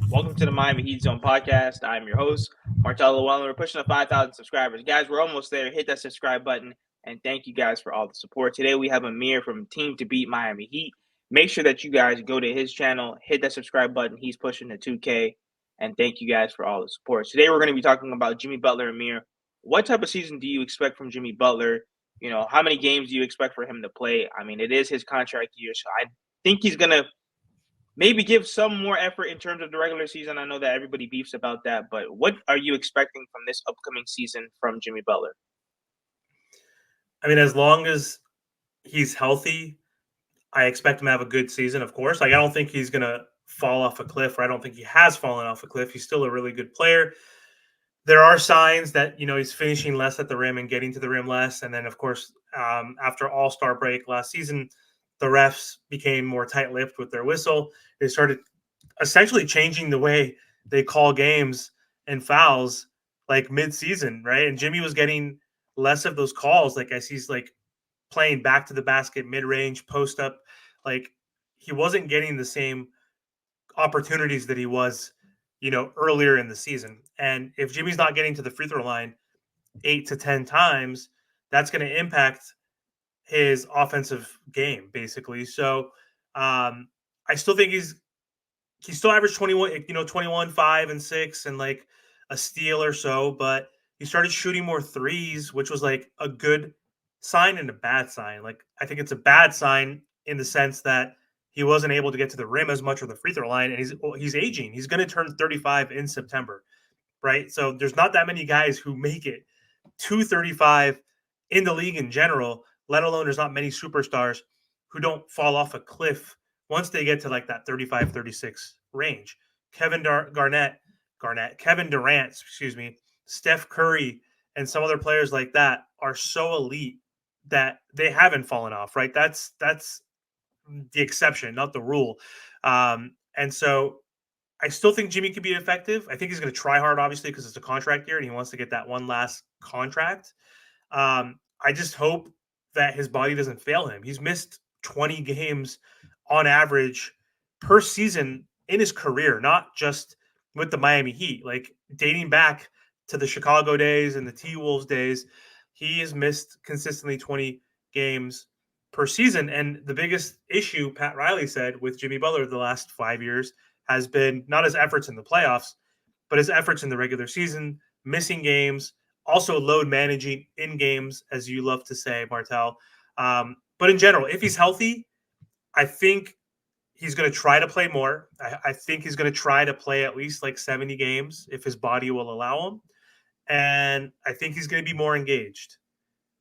Welcome to the Miami Heat Zone podcast. I'm your host, Martello Wallen. We're pushing to 5,000 subscribers. Guys, we're almost there. Hit that subscribe button, and thank you guys for all the support. Today, we have Amir from Team to Beat Miami Heat. Make sure that you guys go to his channel, hit that subscribe button. He's pushing to 2K, and thank you guys for all the support. Today, we're going to be talking about Jimmy Butler. Amir, what type of season do you expect from Jimmy Butler? You know, how many games do you expect for him to play? I mean, it is his contract year, so I think he's going to maybe give some more effort in terms of the regular season. I know that everybody beefs about that, but what are you expecting from this upcoming season from Jimmy Butler? I mean, as long as he's healthy, I expect him to have a good season, of course. Like, I don't think he's going to fall off a cliff, or I don't think he has fallen off a cliff. He's still a really good player. There are signs that, he's finishing less at the rim and getting to the rim less. And then, of course, after All-Star break last season, the refs became more tight-lipped with their whistle. They started essentially changing the way they call games and fouls like mid-season, right? And Jimmy was getting less of those calls. Like, as he's like playing back to the basket, mid-range, post up, like he wasn't getting the same opportunities that he was, earlier in the season. And if Jimmy's not getting to the free throw line 8 to 10 times, that's going to impact his offensive game, basically. So I still think he still averaged 21, 21, 5 and 6 and like a steal or so, but he started shooting more threes, which was like a good sign and a bad sign. Like, I think it's a bad sign in the sense that he wasn't able to get to the rim as much or the free throw line, and he's aging. He's going to turn 35 in September, right? So there's not that many guys who make it to 35 in the league in general, let alone there's not many superstars who don't fall off a cliff once they get to like that 35, 36 range. Kevin Durant, excuse me, Steph Curry, and some other players like that are so elite that they haven't fallen off, right? That's the exception, not the rule. And so I still think Jimmy could be effective. I think he's going to try hard, obviously, because it's a contract year and he wants to get that one last contract. I just hope that his body doesn't fail him. He's missed 20 games on average per season in his career, not just with the Miami Heat. Like, dating back to the Chicago days and the T Wolves days, he has missed consistently 20 games per season. And the biggest issue, Pat Riley said, with Jimmy Butler the last 5 years has been not his efforts in the playoffs, but his efforts in the regular season, missing games, also load managing in games, as you love to say, Martel. But in general, if he's healthy, I think he's going to try to play more. I think he's going to try to play at least like 70 games if his body will allow him. And I think he's going to be more engaged.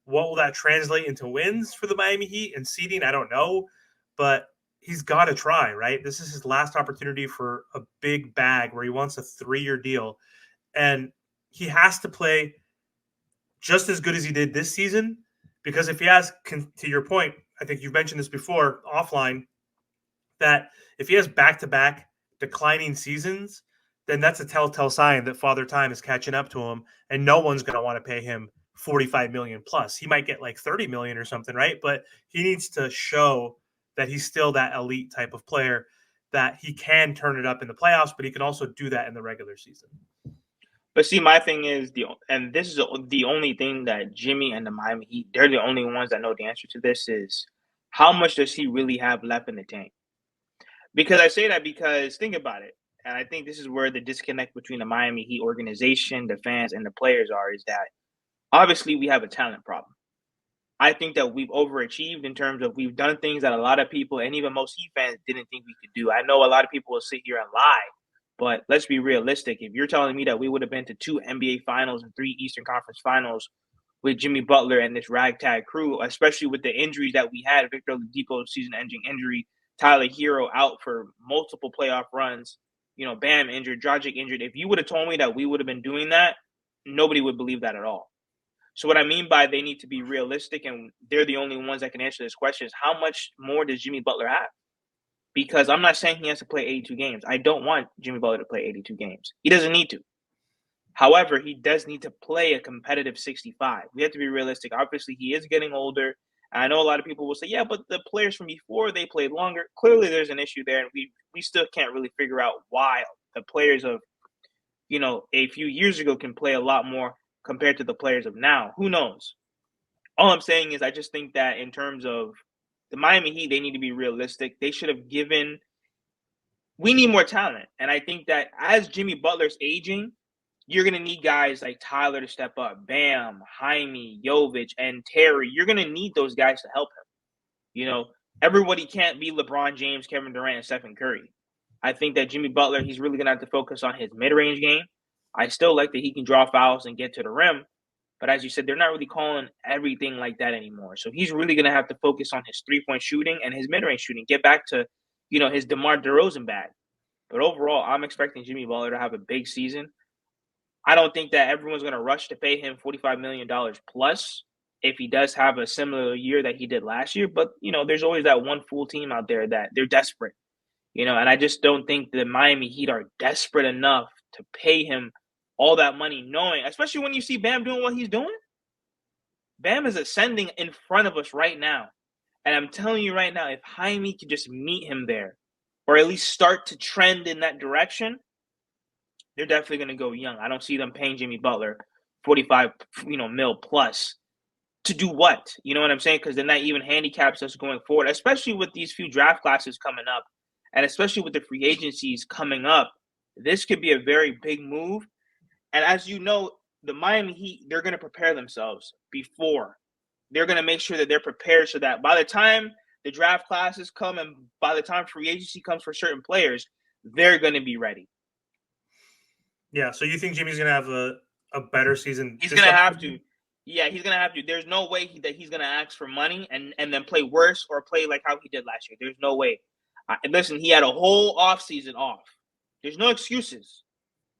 What will that translate into wins for the Miami Heat and seeding? I don't know, but he's got to try, right? This is his last opportunity for a big bag where he wants a 3-year deal. And he has to play just as good as he did this season, because if he has, to your point, I think you've mentioned this before offline, that if he has back-to-back declining seasons, then that's a telltale sign that Father Time is catching up to him, and no one's going to want to pay him 45 million plus. He might get like 30 million or something, right? But he needs to show that he's still that elite type of player, that he can turn it up in the playoffs, but he can also do that in the regular season. But see, my thing is and this is the only thing that Jimmy and the Miami Heat, they're the only ones that know the answer to this is how much does he really have left in the tank? Because I say that because think about it, and I think this is where the disconnect between the Miami Heat organization, the fans, and the players are, is that obviously we have a talent problem. I think that we've overachieved in terms of we've done things that a lot of people and even most Heat fans didn't think we could do. I know a lot of people will sit here and lie, but let's be realistic. If you're telling me that we would have been to 2 NBA finals and 3 Eastern Conference finals with Jimmy Butler and this ragtag crew, especially with the injuries that we had, Victor Oladipo season-ending injury, Tyler Hero out for multiple playoff runs, Bam injured, Dragic injured. If you would have told me that we would have been doing that, nobody would believe that at all. So what I mean by they need to be realistic, and they're the only ones that can answer this question, is how much more does Jimmy Butler have? Because I'm not saying he has to play 82 games. I don't want Jimmy Butler to play 82 games. He doesn't need to. However, he does need to play a competitive 65. We have to be realistic. Obviously, he is getting older. And I know a lot of people will say, yeah, but the players from before, they played longer. Clearly, there's an issue there, and we still can't really figure out why the players of, a few years ago can play a lot more compared to the players of now. Who knows? All I'm saying is I just think that in terms of the Miami Heat, they need to be realistic. They should have given we need more talent. And I think that as Jimmy Butler's aging, you're going to need guys like Tyler to step up. Bam, Jaime, Jovic, and Terry. You're going to need those guys to help him. Everybody can't be LeBron James, Kevin Durant, and Stephen Curry. I think that Jimmy Butler, he's really going to have to focus on his mid-range game. I still like that he can draw fouls and get to the rim. But as you said, they're not really calling everything like that anymore. So he's really going to have to focus on his three-point shooting and his mid-range shooting. Get back to, his DeMar DeRozan bag. But overall, I'm expecting Jimmy Butler to have a big season. I don't think that everyone's going to rush to pay him $45 million plus if he does have a similar year that he did last year. But, there's always that one fool team out there that they're desperate. And I just don't think the Miami Heat are desperate enough to pay him all that money, knowing, especially when you see Bam doing what he's doing. Bam is ascending in front of us right now. And I'm telling you right now, if Jaime could just meet him there, or at least start to trend in that direction, they're definitely going to go young. I don't see them paying Jimmy Butler 45, mil plus to do what? You know what I'm saying? Because then that even handicaps us going forward, especially with these few draft classes coming up, and especially with the free agencies coming up. This could be a very big move. And as you know, the Miami Heat, they're going to prepare themselves before. They're going to make sure that they're prepared so that by the time the draft classes come and by the time free agency comes for certain players, they're going to be ready. Yeah, so you think Jimmy's going to have a better season? He's going to have to. Yeah, he's going to have to. There's no way that he's going to ask for money and then play worse or play like how he did last year. There's no way. Listen, he had a whole offseason off. There's no excuses,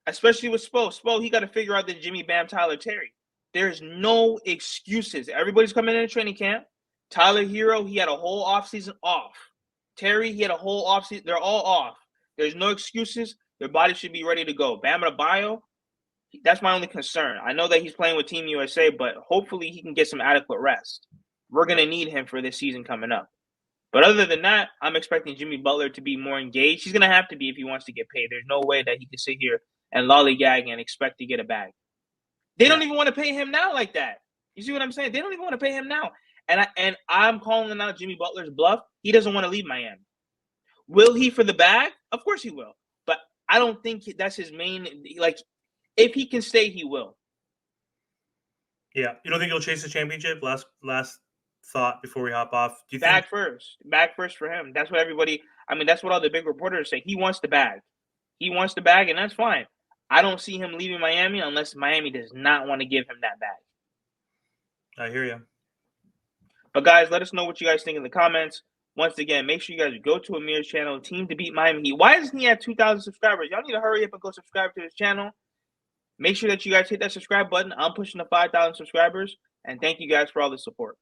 especially with Spo. Spo, he got to figure out the Jimmy, Bam, Tyler, Terry. There's no excuses. Everybody's coming in training camp. Tyler Hero, he had a whole offseason off. Terry, he had a whole offseason. They're all off. There's no excuses. Their body should be ready to go. Bam Adebayo, that's my only concern. I know that he's playing with Team USA, but hopefully he can get some adequate rest. We're going to need him for this season coming up. But other than that, I'm expecting Jimmy Butler to be more engaged. He's going to have to be if he wants to get paid. There's no way that he can sit here and lollygag and expect to get a bag. They don't even want to pay him now like that. You see what I'm saying? They don't even want to pay him now. And I'm calling out Jimmy Butler's bluff. He doesn't want to leave Miami. Will he for the bag? Of course he will. But I don't think that's his main. Like, if he can stay, he will. Yeah, you don't think he'll chase the championship? Last thought before we hop off. Do you bag think first for him? That's what everybody. I mean, that's what all the big reporters say. He wants the bag. He wants the bag, and that's fine. I don't see him leaving Miami unless Miami does not want to give him that bag. I hear you. But guys, let us know what you guys think in the comments. Once again, make sure you guys go to Amir's channel, Team to Beat Miami Heat. Why isn't he at 2,000 subscribers? Y'all need to hurry up and go subscribe to his channel. Make sure that you guys hit that subscribe button. I'm pushing to 5,000 subscribers. And thank you guys for all the support.